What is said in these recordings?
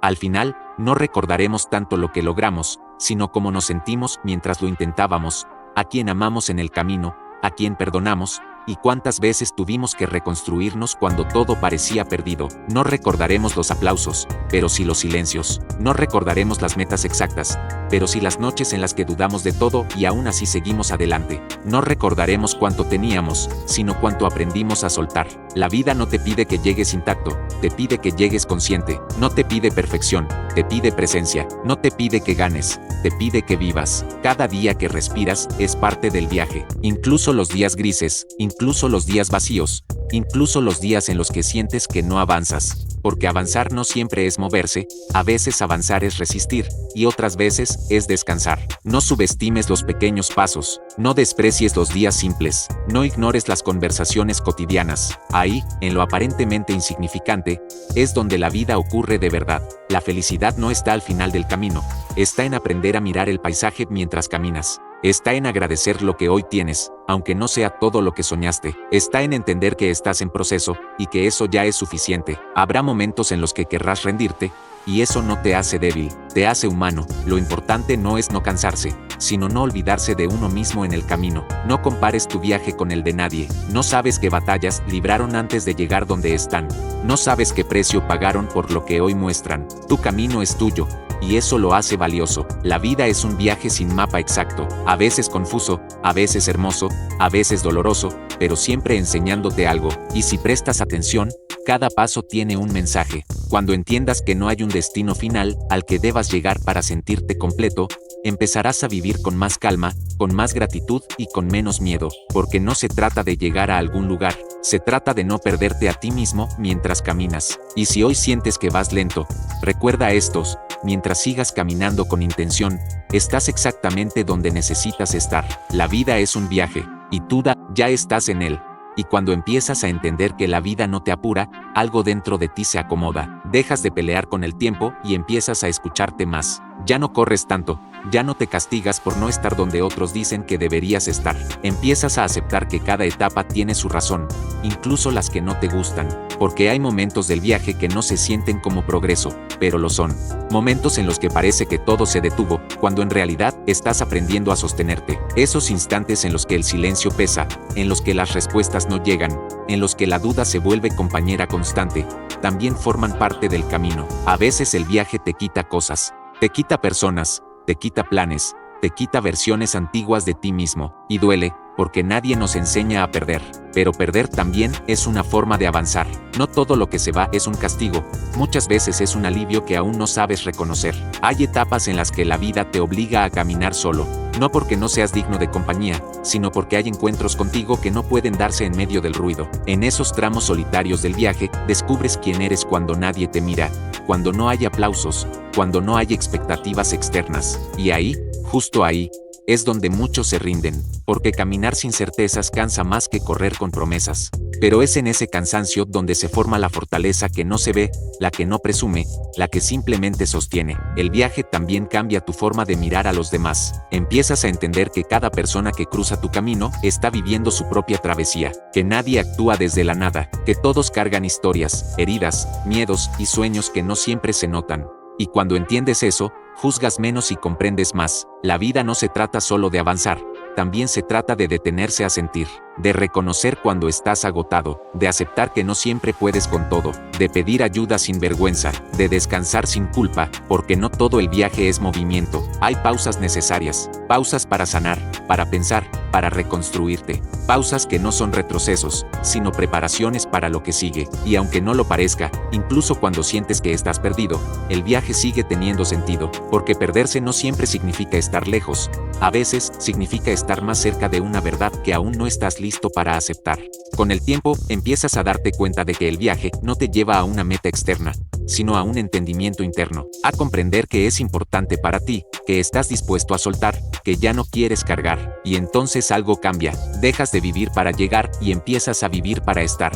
Al final, no recordaremos tanto lo que logramos, sino cómo nos sentimos mientras lo intentábamos, a quién amamos en el camino, a quién perdonamos, y cuántas veces tuvimos que reconstruirnos cuando todo parecía perdido. No recordaremos los aplausos, pero sí los silencios. No recordaremos las metas exactas, pero sí las noches en las que dudamos de todo y aún así seguimos adelante. No recordaremos cuánto teníamos, sino cuánto aprendimos a soltar. La vida no te pide que llegues intacto, te pide que llegues consciente. No te pide perfección, te pide presencia. No te pide que ganes, te pide que vivas. Cada día que respiras es parte del viaje. Incluso los días grises, incluso los días vacíos, incluso los días en los que sientes que no avanzas. Porque avanzar no siempre es moverse, a veces avanzar es resistir, y otras veces es descansar. No subestimes los pequeños pasos, no desprecies los días simples, no ignores las conversaciones cotidianas. Ahí, en lo aparentemente insignificante, es donde la vida ocurre de verdad. La felicidad no está al final del camino, está en aprender a mirar el paisaje mientras caminas. Está en agradecer lo que hoy tienes, aunque no sea todo lo que soñaste. Está en entender que estás en proceso, y que eso ya es suficiente. Habrá momentos en los que querrás rendirte, y eso no te hace débil, te hace humano. Lo importante no es no cansarse, sino no olvidarse de uno mismo en el camino. No compares tu viaje con el de nadie. No sabes qué batallas libraron antes de llegar donde están. No sabes qué precio pagaron por lo que hoy muestran. Tu camino es tuyo, y eso lo hace valioso. La vida es un viaje sin mapa exacto, a veces confuso, a veces hermoso, a veces doloroso, pero siempre enseñándote algo. Y si prestas atención, cada paso tiene un mensaje. Cuando entiendas que no hay un destino final al que debas llegar para sentirte completo, empezarás a vivir con más calma, con más gratitud y con menos miedo, porque no se trata de llegar a algún lugar, se trata de no perderte a ti mismo mientras caminas. Y si hoy sientes que vas lento, recuerda estos: mientras sigas caminando con intención, estás exactamente donde necesitas estar. La vida es un viaje, y tú ya estás en él. Y cuando empiezas a entender que la vida no te apura, algo dentro de ti se acomoda. Dejas de pelear con el tiempo y empiezas a escucharte más. Ya no corres tanto, ya no te castigas por no estar donde otros dicen que deberías estar. Empiezas a aceptar que cada etapa tiene su razón, incluso las que no te gustan, porque hay momentos del viaje que no se sienten como progreso, pero lo son. Momentos en los que parece que todo se detuvo, cuando en realidad estás aprendiendo a sostenerte. Esos instantes en los que el silencio pesa, en los que las respuestas no llegan, en los que la duda se vuelve compañera constante, también forman parte del camino. A veces el viaje te quita cosas, te quita personas, te quita planes, te quita versiones antiguas de ti mismo, y duele, porque nadie nos enseña a perder. Pero perder también es una forma de avanzar. No todo lo que se va es un castigo, muchas veces es un alivio que aún no sabes reconocer. Hay etapas en las que la vida te obliga a caminar solo, no porque no seas digno de compañía, sino porque hay encuentros contigo que no pueden darse en medio del ruido. En esos tramos solitarios del viaje, descubres quién eres cuando nadie te mira, cuando no hay aplausos, cuando no hay expectativas externas. Y ahí, justo ahí, es donde muchos se rinden, porque caminar sin certezas cansa más que correr con promesas. Pero es en ese cansancio donde se forma la fortaleza que no se ve, la que no presume, la que simplemente sostiene. El viaje también cambia tu forma de mirar a los demás. Empiezas a entender que cada persona que cruza tu camino está viviendo su propia travesía, que nadie actúa desde la nada, que todos cargan historias, heridas, miedos y sueños que no siempre se notan. Y cuando entiendes eso, juzgas menos y comprendes más. La vida no se trata solo de avanzar, también se trata de detenerse a sentir, de reconocer cuando estás agotado, de aceptar que no siempre puedes con todo, de pedir ayuda sin vergüenza, de descansar sin culpa, porque no todo el viaje es movimiento. Hay pausas necesarias, pausas para sanar, para pensar, para reconstruirte, pausas que no son retrocesos, sino preparaciones para lo que sigue. Y aunque no lo parezca, incluso cuando sientes que estás perdido, el viaje sigue teniendo sentido, porque perderse no siempre significa estar lejos, a veces significa estar más cerca de una verdad que aún no estás listo para aceptar. Con el tiempo, empiezas a darte cuenta de que el viaje no te lleva a una meta externa, sino a un entendimiento interno, a comprender que es importante para ti, que estás dispuesto a soltar, que ya no quieres cargar, y entonces algo cambia, dejas de vivir para llegar y empiezas a vivir para estar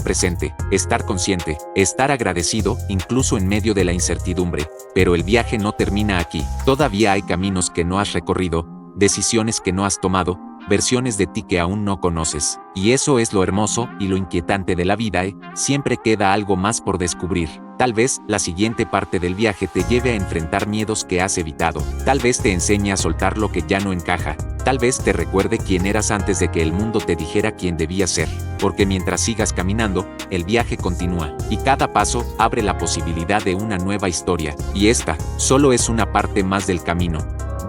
presente, estar consciente, estar agradecido, incluso en medio de la incertidumbre. Pero el viaje no termina aquí, todavía hay caminos que no has recorrido, decisiones que no has tomado, versiones de ti que aún no conoces. Y eso es lo hermoso y lo inquietante de la vida, siempre queda algo más por descubrir. Tal vez la siguiente parte del viaje te lleve a enfrentar miedos que has evitado. Tal vez te enseñe a soltar lo que ya no encaja. Tal vez te recuerde quién eras antes de que el mundo te dijera quién debías ser. Porque mientras sigas caminando, el viaje continúa. Y cada paso abre la posibilidad de una nueva historia. Y esta solo es una parte más del camino.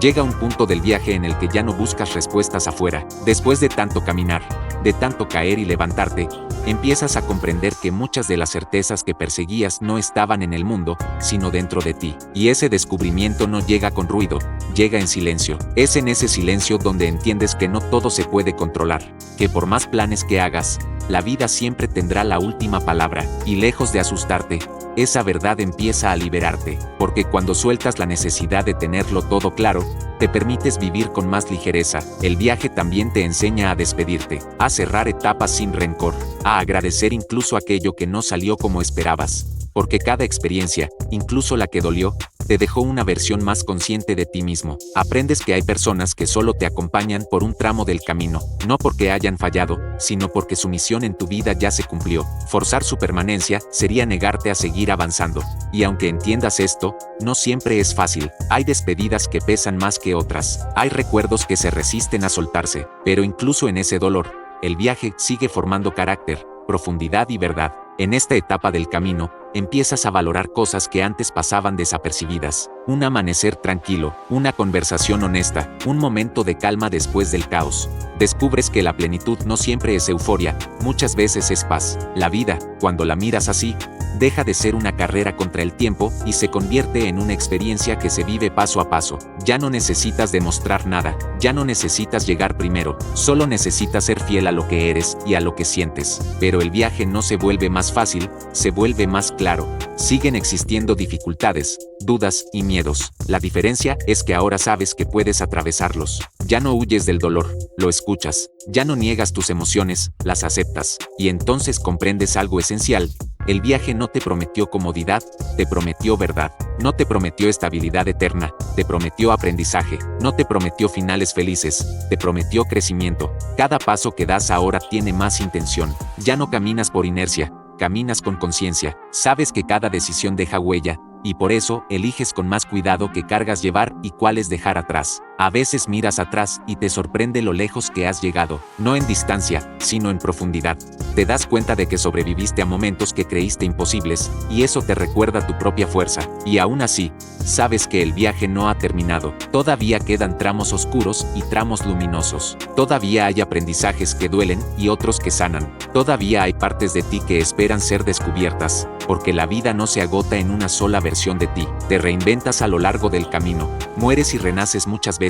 Llega un punto del viaje en el que ya no buscas respuestas afuera. Después de tanto caminar, de tanto caer y levantarte, empiezas a comprender que muchas de las certezas que perseguías no estaban en el mundo, sino dentro de ti. Y ese descubrimiento no llega con ruido, llega en silencio. Es en ese silencio donde entiendes que no todo se puede controlar, que por más planes que hagas, la vida siempre tendrá la última palabra. Y lejos de asustarte, esa verdad empieza a liberarte, porque cuando sueltas la necesidad de tenerlo todo claro, te permites vivir con más ligereza. El viaje también te enseña a despedirte, a cerrar etapas sin rencor, a agradecer incluso aquello que no salió como esperabas, porque cada experiencia, incluso la que dolió, te dejó una versión más consciente de ti mismo. Aprendes que hay personas que solo te acompañan por un tramo del camino, no porque hayan fallado, sino porque su misión en tu vida ya se cumplió. Forzar su permanencia sería negarte a seguir avanzando. Y aunque entiendas esto, no siempre es fácil. Hay despedidas que pesan más que otras. Hay recuerdos que se resisten a soltarse. Pero incluso en ese dolor, el viaje sigue formando carácter, profundidad y verdad. En esta etapa del camino, empiezas a valorar cosas que antes pasaban desapercibidas. Un amanecer tranquilo, una conversación honesta, un momento de calma después del caos. Descubres que la plenitud no siempre es euforia, muchas veces es paz. La vida, cuando la miras así, deja de ser una carrera contra el tiempo y se convierte en una experiencia que se vive paso a paso. Ya no necesitas demostrar nada, ya no necesitas llegar primero, solo necesitas ser fiel a lo que eres y a lo que sientes. Pero el viaje no se vuelve más fácil, se vuelve más claro. Siguen existiendo dificultades, dudas y miedos. La diferencia es que ahora sabes que puedes atravesarlos. Ya no huyes del dolor, lo escuchas. Ya no niegas tus emociones, las aceptas. Y entonces comprendes algo esencial. El viaje no te prometió comodidad, te prometió verdad. No te prometió estabilidad eterna, te prometió aprendizaje. No te prometió finales felices, te prometió crecimiento. Cada paso que das ahora tiene más intención. Ya no caminas por inercia, caminas con conciencia. Sabes que cada decisión deja huella, y por eso eliges con más cuidado qué cargas llevar y cuáles dejar atrás. A veces miras atrás y te sorprende lo lejos que has llegado, no en distancia, sino en profundidad. Te das cuenta de que sobreviviste a momentos que creíste imposibles, y eso te recuerda tu propia fuerza. Y aún así, sabes que el viaje no ha terminado. Todavía quedan tramos oscuros y tramos luminosos. Todavía hay aprendizajes que duelen y otros que sanan. Todavía hay partes de ti que esperan ser descubiertas, porque la vida no se agota en una sola versión de ti. Te reinventas a lo largo del camino, mueres y renaces muchas veces,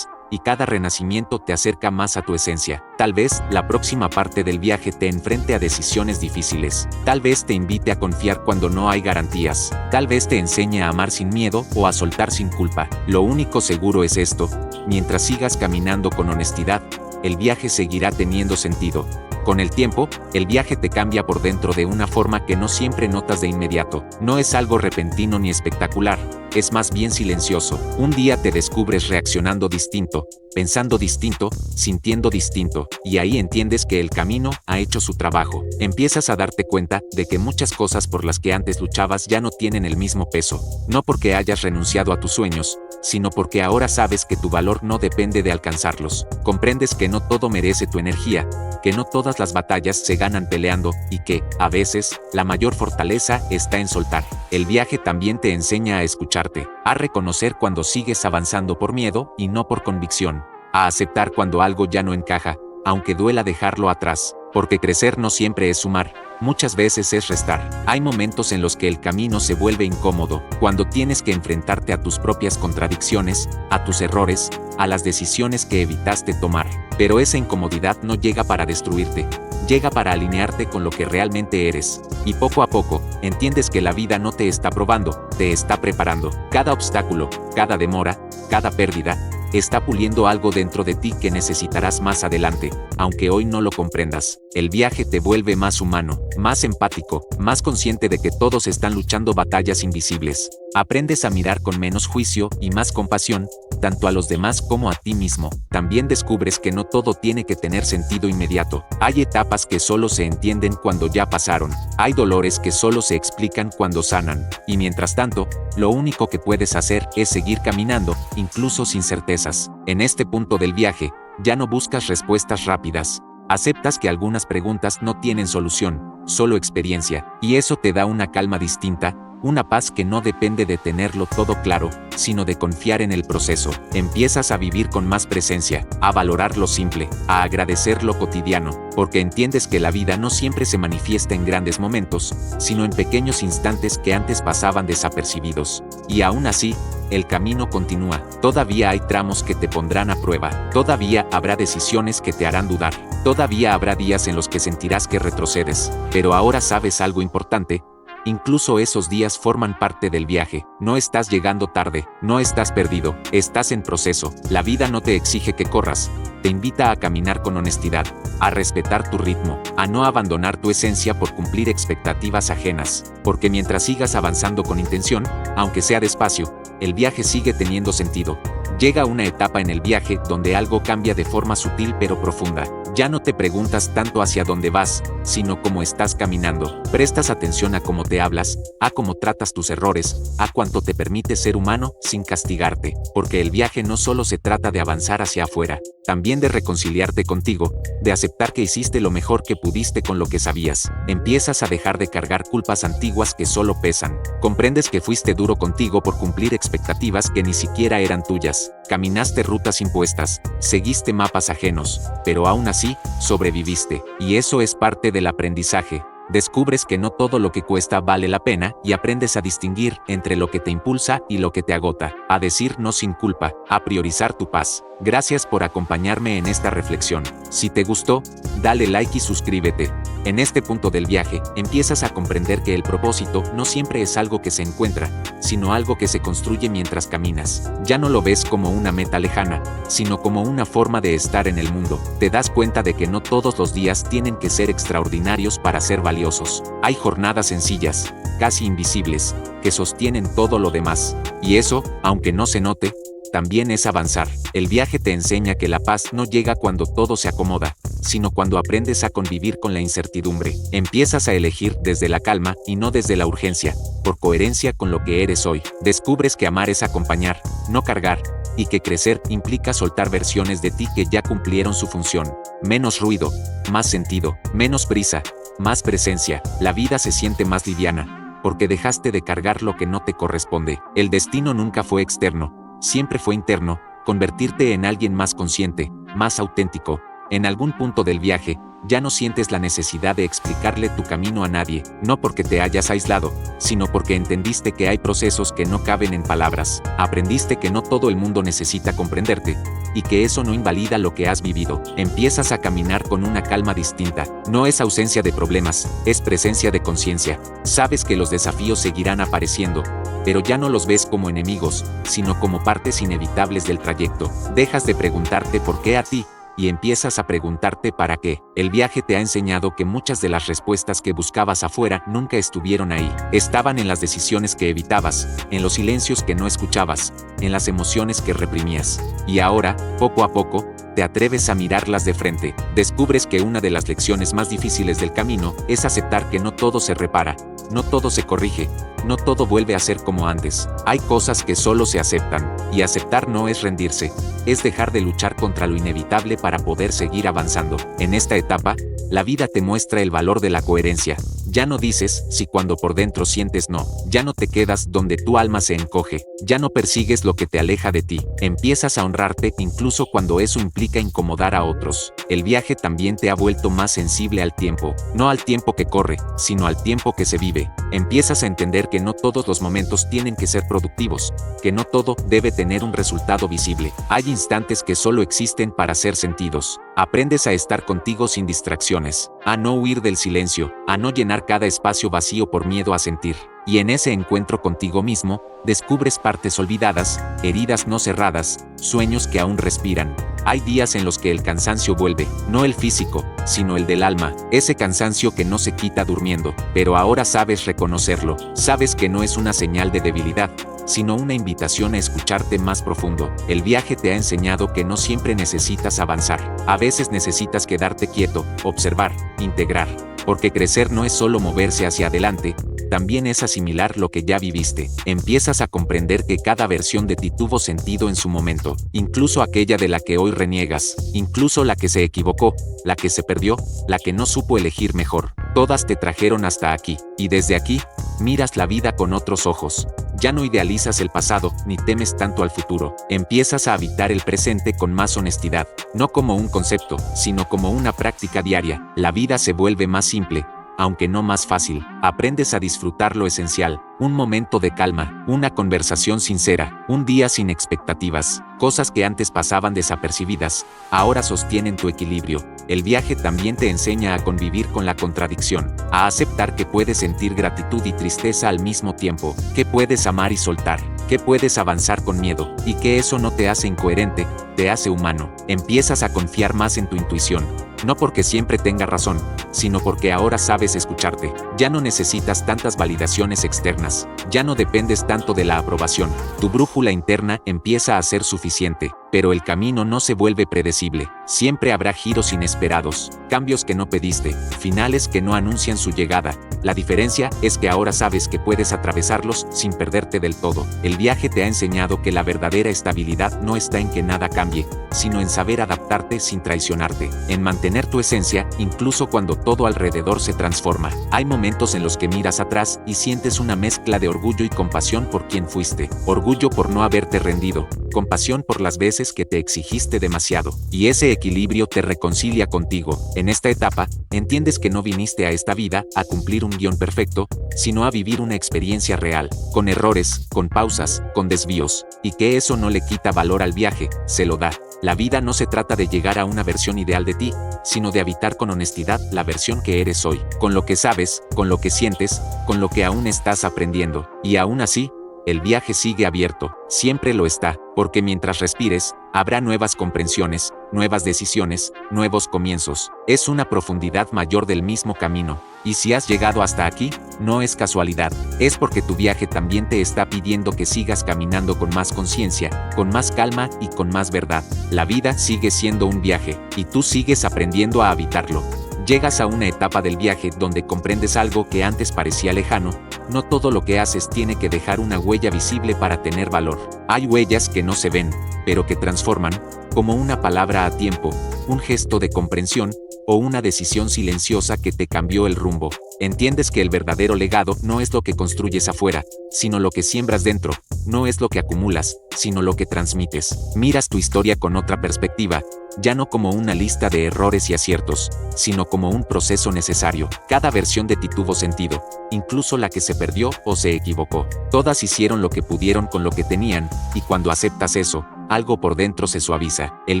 y cada renacimiento te acerca más a tu esencia. Tal vez la próxima parte del viaje te enfrente a decisiones difíciles. Tal vez te invite a confiar cuando no hay garantías. Tal vez te enseñe a amar sin miedo o a soltar sin culpa. Lo único seguro es esto: mientras sigas caminando con honestidad, el viaje seguirá teniendo sentido. Con el tiempo, el viaje te cambia por dentro de una forma que no siempre notas de inmediato. No es algo repentino ni espectacular, es más bien silencioso. Un día te descubres reaccionando distinto, pensando distinto, sintiendo distinto, y ahí entiendes que el camino ha hecho su trabajo. Empiezas a darte cuenta de que muchas cosas por las que antes luchabas ya no tienen el mismo peso, no porque hayas renunciado a tus sueños, sino porque ahora sabes que tu valor no depende de alcanzarlos. Comprendes que no todo merece tu energía, que no todas las batallas se ganan peleando, y que, a veces, la mayor fortaleza está en soltar. El viaje también te enseña a escucharte, a reconocer cuando sigues avanzando por miedo y no por convicción, a aceptar cuando algo ya no encaja, aunque duela dejarlo atrás, porque crecer no siempre es sumar, muchas veces es restar. Hay momentos en los que el camino se vuelve incómodo, cuando tienes que enfrentarte a tus propias contradicciones, a tus errores, a las decisiones que evitaste tomar. Pero esa incomodidad no llega para destruirte, llega para alinearte con lo que realmente eres. Y poco a poco, entiendes que la vida no te está probando, te está preparando. Cada obstáculo, cada demora, cada pérdida, está puliendo algo dentro de ti que necesitarás más adelante, aunque hoy no lo comprendas. El viaje te vuelve más humano, más empático, más consciente de que todos están luchando batallas invisibles. Aprendes a mirar con menos juicio y más compasión, tanto a los demás como a ti mismo. También descubres que no todo tiene que tener sentido inmediato. Hay etapas que solo se entienden cuando ya pasaron. Hay dolores que solo se explican cuando sanan. Y mientras tanto, lo único que puedes hacer es seguir caminando, incluso sin certezas. En este punto del viaje, ya no buscas respuestas rápidas. Aceptas que algunas preguntas no tienen solución, solo experiencia, y eso te da una calma distinta, una paz que no depende de tenerlo todo claro, sino de confiar en el proceso. Empiezas a vivir con más presencia, a valorar lo simple, a agradecer lo cotidiano, porque entiendes que la vida no siempre se manifiesta en grandes momentos, sino en pequeños instantes que antes pasaban desapercibidos. Y aún así, el camino continúa. Todavía hay tramos que te pondrán a prueba. Todavía habrá decisiones que te harán dudar. Todavía habrá días en los que sentirás que retrocedes. Pero ahora sabes algo importante. Incluso esos días forman parte del viaje. No estás llegando tarde, no estás perdido, estás en proceso. La vida no te exige que corras, te invita a caminar con honestidad, a respetar tu ritmo, a no abandonar tu esencia por cumplir expectativas ajenas. Porque mientras sigas avanzando con intención, aunque sea despacio, el viaje sigue teniendo sentido. Llega una etapa en el viaje donde algo cambia de forma sutil pero profunda. Ya no te preguntas tanto hacia dónde vas, sino cómo estás caminando. Prestas atención a cómo te hablas, a cómo tratas tus errores, a cuánto te permite ser humano sin castigarte. Porque el viaje no solo se trata de avanzar hacia afuera, también de reconciliarte contigo, de aceptar que hiciste lo mejor que pudiste con lo que sabías. Empiezas a dejar de cargar culpas antiguas que solo pesan. Comprendes que fuiste duro contigo por cumplir expectativas que ni siquiera eran tuyas. Caminaste rutas impuestas, seguiste mapas ajenos, pero aún así, sobreviviste. Y eso es parte del aprendizaje. Descubres que no todo lo que cuesta vale la pena y aprendes a distinguir entre lo que te impulsa y lo que te agota, a decir no sin culpa, a priorizar tu paz. Gracias por acompañarme en esta reflexión. Si te gustó, dale like y suscríbete. En este punto del viaje, empiezas a comprender que el propósito no siempre es algo que se encuentra, sino algo que se construye mientras caminas. Ya no lo ves como una meta lejana, sino como una forma de estar en el mundo. Te das cuenta de que no todos los días tienen que ser extraordinarios para ser valiosos. Hay jornadas sencillas, casi invisibles, que sostienen todo lo demás. Y eso, aunque no se note, también es avanzar. El viaje te enseña que la paz no llega cuando todo se acomoda, sino cuando aprendes a convivir con la incertidumbre. Empiezas a elegir desde la calma y no desde la urgencia, por coherencia con lo que eres hoy. Descubres que amar es acompañar, no cargar, y que crecer implica soltar versiones de ti que ya cumplieron su función. Menos ruido, más sentido, menos prisa, más presencia. La vida se siente más liviana, porque dejaste de cargar lo que no te corresponde. El destino nunca fue externo, siempre fue interno, convertirte en alguien más consciente, más auténtico. En algún punto del viaje, ya no sientes la necesidad de explicarle tu camino a nadie, no porque te hayas aislado, sino porque entendiste que hay procesos que no caben en palabras. Aprendiste que no todo el mundo necesita comprenderte, y que eso no invalida lo que has vivido. Empiezas a caminar con una calma distinta. No es ausencia de problemas, es presencia de conciencia. Sabes que los desafíos seguirán apareciendo, pero ya no los ves como enemigos, sino como partes inevitables del trayecto. Dejas de preguntarte por qué a ti, y empiezas a preguntarte para qué. El viaje te ha enseñado que muchas de las respuestas que buscabas afuera nunca estuvieron ahí. Estaban en las decisiones que evitabas, en los silencios que no escuchabas, en las emociones que reprimías. Y ahora, poco a poco, te atreves a mirarlas de frente. Descubres que una de las lecciones más difíciles del camino es aceptar que no todo se repara, no todo se corrige, no todo vuelve a ser como antes. Hay cosas que solo se aceptan, y aceptar no es rendirse, es dejar de luchar contra lo inevitable para poder seguir avanzando. En esta etapa, la vida te muestra el valor de la coherencia. Ya no dices sí cuando por dentro sientes no. Ya no te quedas donde tu alma se encoge. Ya no persigues lo que te aleja de ti. Empiezas a honrarte incluso cuando eso implica incomodar a otros. El viaje también te ha vuelto más sensible al tiempo. No al tiempo que corre, sino al tiempo que se vive. Empiezas a entender que no todos los momentos tienen que ser productivos, que no todo debe tener un resultado visible. Hay instantes que solo existen para ser sentidos. Aprendes a estar contigo sin distracciones, a no huir del silencio, a no llenar cada espacio vacío por miedo a sentir. Y en ese encuentro contigo mismo, descubres partes olvidadas, heridas no cerradas, sueños que aún respiran. Hay días en los que el cansancio vuelve, no el físico, sino el del alma, ese cansancio que no se quita durmiendo, pero ahora sabes reconocerlo, sabes que no es una señal de debilidad, sino una invitación a escucharte más profundo. El viaje te ha enseñado que no siempre necesitas avanzar, a veces necesitas quedarte quieto, observar, integrar, porque crecer no es solo moverse hacia adelante, también es asimilar lo que ya viviste. Empiezas a comprender que cada versión de ti tuvo sentido en su momento, incluso aquella de la que hoy reniegas, incluso la que se equivocó, la que se perdió, la que no supo elegir mejor. Todas te trajeron hasta aquí, y desde aquí, miras la vida con otros ojos. Ya no idealizas el pasado, ni temes tanto al futuro. Empiezas a habitar el presente con más honestidad, no como un concepto, sino como una práctica diaria. La vida se vuelve más simple, aunque no más fácil. Aprendes a disfrutar lo esencial, un momento de calma, una conversación sincera, un día sin expectativas. Cosas que antes pasaban desapercibidas, ahora sostienen tu equilibrio. El viaje también te enseña a convivir con la contradicción, a aceptar que puedes sentir gratitud y tristeza al mismo tiempo, que puedes amar y soltar, que puedes avanzar con miedo, y que eso no te hace incoherente, te hace humano. Empiezas a confiar más en tu intuición, no porque siempre tenga razón, sino porque ahora sabes escucharte. Ya no necesitas tantas validaciones externas, ya no dependes tanto de la aprobación. Tu brújula interna empieza a ser suficiente, pero el camino no se vuelve predecible. Siempre habrá giros inesperados, cambios que no pediste, finales que no anuncian su llegada. La diferencia es que ahora sabes que puedes atravesarlos sin perderte del todo. El viaje te ha enseñado que la verdadera estabilidad no está en que nada cambie, sino en saber adaptarte sin traicionarte, en mantener tu esencia incluso cuando todo alrededor se transforma. Hay momentos en los que miras atrás y sientes una mezcla de orgullo y compasión por quien fuiste. Orgullo por no haberte rendido, compasión por las veces que te exigiste demasiado, y ese equilibrio te reconcilia contigo. En esta etapa, entiendes que no viniste a esta vida a cumplir un guión perfecto, sino a vivir una experiencia real, con errores, con pausas, con desvíos, y que eso no le quita valor al viaje, se lo da. La vida no se trata de llegar a una versión ideal de ti, sino de habitar con honestidad la versión que eres hoy, con lo que sabes, con lo que sientes, con lo que aún estás aprendiendo. Y aún así, el viaje sigue abierto, siempre lo está, porque mientras respires, habrá nuevas comprensiones, nuevas decisiones, nuevos comienzos. Es una profundidad mayor del mismo camino. Y si has llegado hasta aquí, no es casualidad, es porque tu viaje también te está pidiendo que sigas caminando con más conciencia, con más calma y con más verdad. La vida sigue siendo un viaje, y tú sigues aprendiendo a habitarlo. Llegas a una etapa del viaje donde comprendes algo que antes parecía lejano. No todo lo que haces tiene que dejar una huella visible para tener valor. Hay huellas que no se ven, pero que transforman, como una palabra a tiempo, un gesto de comprensión, o una decisión silenciosa que te cambió el rumbo. Entiendes que el verdadero legado no es lo que construyes afuera, sino lo que siembras dentro. No es lo que acumulas, sino lo que transmites. Miras tu historia con otra perspectiva, ya no como una lista de errores y aciertos, sino como un proceso necesario. Cada versión de ti tuvo sentido, incluso la que se perdió o se equivocó. Todas hicieron lo que pudieron con lo que tenían, y cuando aceptas eso, algo por dentro se suaviza. El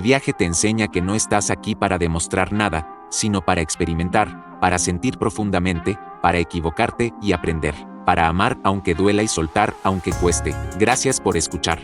viaje te enseña que no estás aquí para demostrar nada, sino para experimentar, para sentir profundamente, para equivocarte y aprender, para amar aunque duela y soltar aunque cueste. Gracias por escuchar.